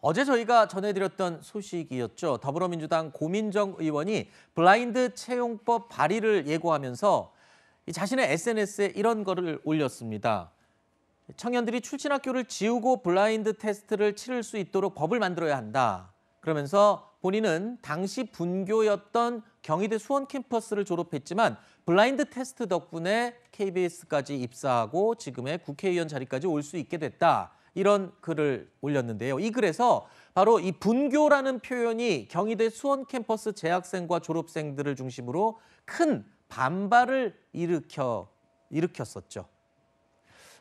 어제 저희가 전해드렸던 소식이었죠. 더불어민주당 고민정 의원이 블라인드 채용법 발의를 예고하면서 자신의 SNS에 이런 거를 올렸습니다. 청년들이 출신학교를 지우고 블라인드 테스트를 치를 수 있도록 법을 만들어야 한다. 그러면서 본인은 당시 분교였던 경희대 수원 캠퍼스를 졸업했지만 블라인드 테스트 덕분에 KBS까지 입사하고 지금의 국회의원 자리까지 올 수 있게 됐다. 이런 글을 올렸는데요. 이 글에서 바로 이 분교라는 표현이 경희대 수원 캠퍼스 재학생과 졸업생들을 중심으로 큰 반발을 일으켰었죠.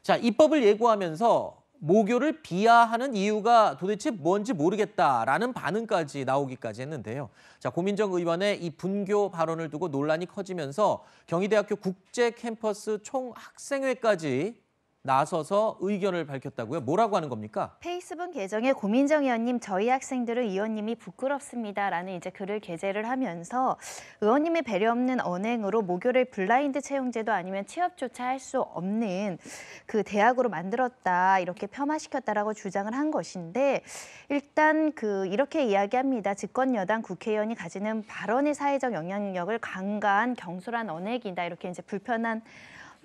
자, 입법을 예고하면서 모교를 비하하는 이유가 도대체 뭔지 모르겠다라는 반응까지 나오기까지 했는데요. 자, 고민정 의원의 이 분교 발언을 두고 논란이 커지면서 경희대학교 국제캠퍼스 총학생회까지 나서서 의견을 밝혔다고요? 뭐라고 하는 겁니까? 페이스북 계정에 고민정 의원님, 저희 학생들은 의원님이 부끄럽습니다라는 이제 글을 게재를 하면서 의원님의 배려 없는 언행으로 모교를 블라인드 채용제도 아니면 취업조차 할 수 없는 그 대학으로 만들었다, 이렇게 폄하시켰다라고 주장을 한 것인데, 일단 이렇게 이야기합니다. 집권 여당 국회의원이 가지는 발언의 사회적 영향력을 강화한 경솔한 언행이다, 이렇게 이제 불편한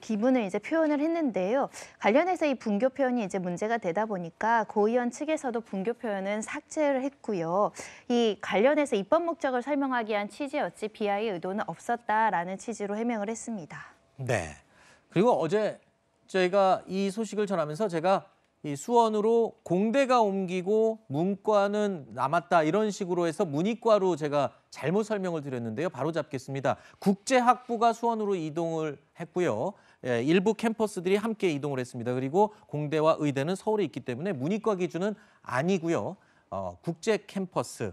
기분을 이제 표현을 했는데요. 관련해서 이 분교 표현이 이제 문제가 되다 보니까 고 의원 측에서도 분교 표현은 삭제를 했고요. 이 관련해서 입법 목적을 설명하기 위한 취지였지 비하의 의도는 없었다라는 취지로 해명을 했습니다. 네. 그리고 어제 저희가 이 소식을 전하면서 제가 이 수원으로 공대가 옮기고 문과는 남았다, 이런 식으로 해서 문이과로 제가 잘못 설명을 드렸는데요. 바로 잡겠습니다. 국제학부가 수원으로 이동을 했고요. 일부 캠퍼스들이 함께 이동을 했습니다. 그리고 공대와 의대는 서울에 있기 때문에 문이과 기준은 아니고요. 국제 캠퍼스,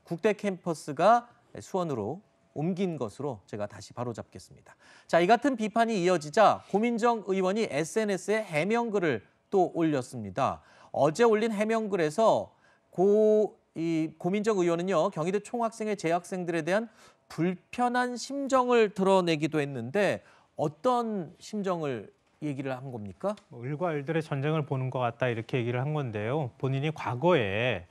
국대 캠퍼스가 수원으로 옮긴 것으로 제가 다시 바로잡겠습니다. 자, 이 같은 비판이 이어지자 고민정 의원이 SNS에 해명글을 또 올렸습니다. 어제 올린 해명글에서 고민정 의원은요, 경희대 총학생회 재학생들에 대한 불편한 심정을 드러내기도 했는데 어떤 심정을 얘기를 한 겁니까? 을과 을들의 전쟁을 보는 것 같다, 이렇게 얘기를 한 건데요. 본인이 과거에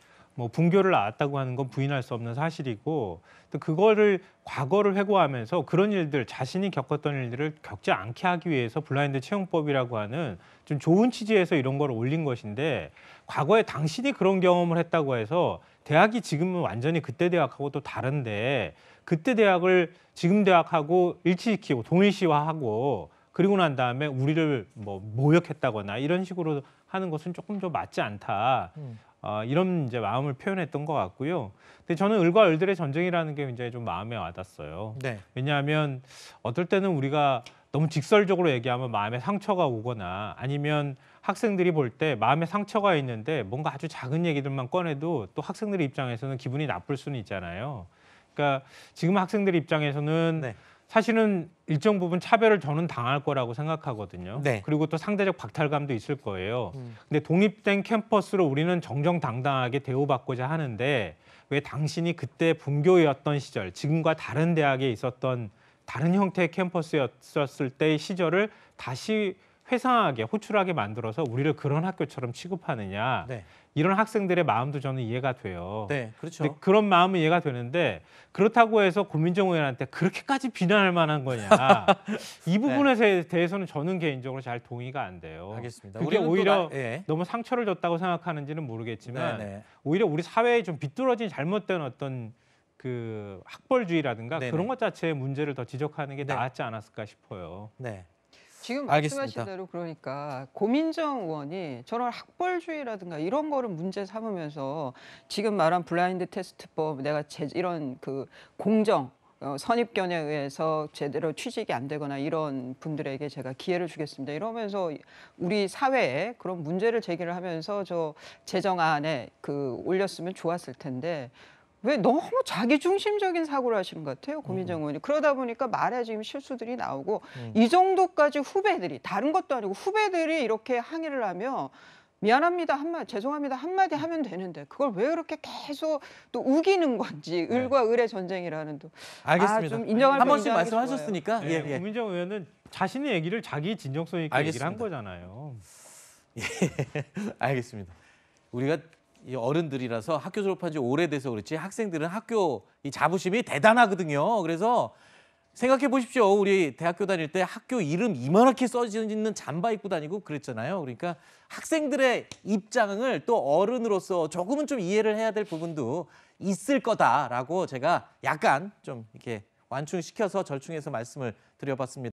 분교를 나왔다고 하는 건 부인할 수 없는 사실이고, 또 그거를 과거를 회고하면서 그런 일들, 자신이 겪었던 일들을 겪지 않게 하기 위해서 블라인드 채용법이라고 하는 좀 좋은 취지에서 이런 걸 올린 것인데, 과거에 당신이 그런 경험을 했다고 해서 대학이 지금은 완전히 그때 대학하고 또 다른데, 그때 대학을 지금 대학하고 일치시키고 동일시화하고 그리고 난 다음에 우리를 모욕했다거나 이런 식으로 하는 것은 조금 좀 맞지 않다. 이런 이제 마음을 표현했던 것 같고요. 근데 저는 을과 을들의 전쟁이라는 게 굉장히 좀 마음에 와닿았어요. 네. 왜냐하면 어떨 때는 우리가 너무 직설적으로 얘기하면 마음에 상처가 오거나, 아니면 학생들이 볼 때 마음에 상처가 있는데 뭔가 아주 작은 얘기들만 꺼내도 또 학생들 입장에서는 기분이 나쁠 수는 있잖아요. 그러니까 지금 학생들 입장에서는 네. 사실은 일정 부분 차별을 저는 당할 거라고 생각하거든요. 네. 그리고 또 상대적 박탈감도 있을 거예요. 근데 독립된 캠퍼스로 우리는 정정당당하게 대우받고자 하는데, 왜 당신이 그때 분교였던 시절, 지금과 다른 대학에 있었던 다른 형태의 캠퍼스였을 때의 시절을 다시 회상하게, 호출하게 만들어서 우리를 그런 학교처럼 취급하느냐. 네. 이런 학생들의 마음도 저는 이해가 돼요. 네, 그렇죠. 근데 그런 마음은 이해가 되는데, 그렇다고 해서 고민정 의원한테 그렇게까지 비난할 만한 거냐. 이 부분에 대해서는 저는 개인적으로 잘 동의가 안 돼요. 알겠습니다. 그게 오히려 예. 너무 상처를 줬다고 생각하는지는 모르겠지만, 네네. 오히려 우리 사회에 좀 비뚤어진 잘못된 어떤 그 학벌주의라든가 네네. 그런 것 자체의 문제를 더 지적하는 게 네. 낫지 않았을까 싶어요. 네. 지금 알겠습니다. 말씀하신 대로, 그러니까 고민정 의원이 저런 학벌주의라든가 이런 거를 문제 삼으면서 지금 말한 블라인드 테스트법, 내가 이런 공정 선입견에 의해서 제대로 취직이 안 되거나 이런 분들에게 제가 기회를 주겠습니다, 이러면서 우리 사회에 그런 문제를 제기를 하면서 저 제정안에 올렸으면 좋았을 텐데, 왜 너무 자기중심적인 사고를 하시는 것 같아요, 고민정 의원이. 그러다 보니까 말에 지금 실수들이 나오고, 이 정도까지 후배들이, 다른 것도 아니고 후배들이 이렇게 항의를 하면 미안합니다 한마디, 죄송합니다 한마디 하면 되는데 그걸 왜 그렇게 계속 또 우기는 건지, 을과 을의 전쟁이라는 또. 알겠습니다. 좀 인정할 한 번씩 인정하기 말씀하셨으니까. 네, 예. 고민정 의원은 자신의 얘기를 자기 진정성 있게 얘기를 한 알겠습니다. 거잖아요. 알겠습니다. 우리가 이 어른들이라서 학교 졸업한 지 오래돼서 그렇지 학생들은 학교 이 자부심이 대단하거든요. 그래서 생각해 보십시오. 우리 대학교 다닐 때 학교 이름 이만하게 써져 있는 잠바 입고 다니고 그랬잖아요. 그러니까 학생들의 입장을 또 어른으로서 조금은 좀 이해를 해야 될 부분도 있을 거다라고 제가 약간 좀 이렇게 완충시켜서 절충해서 말씀을 드려봤습니다.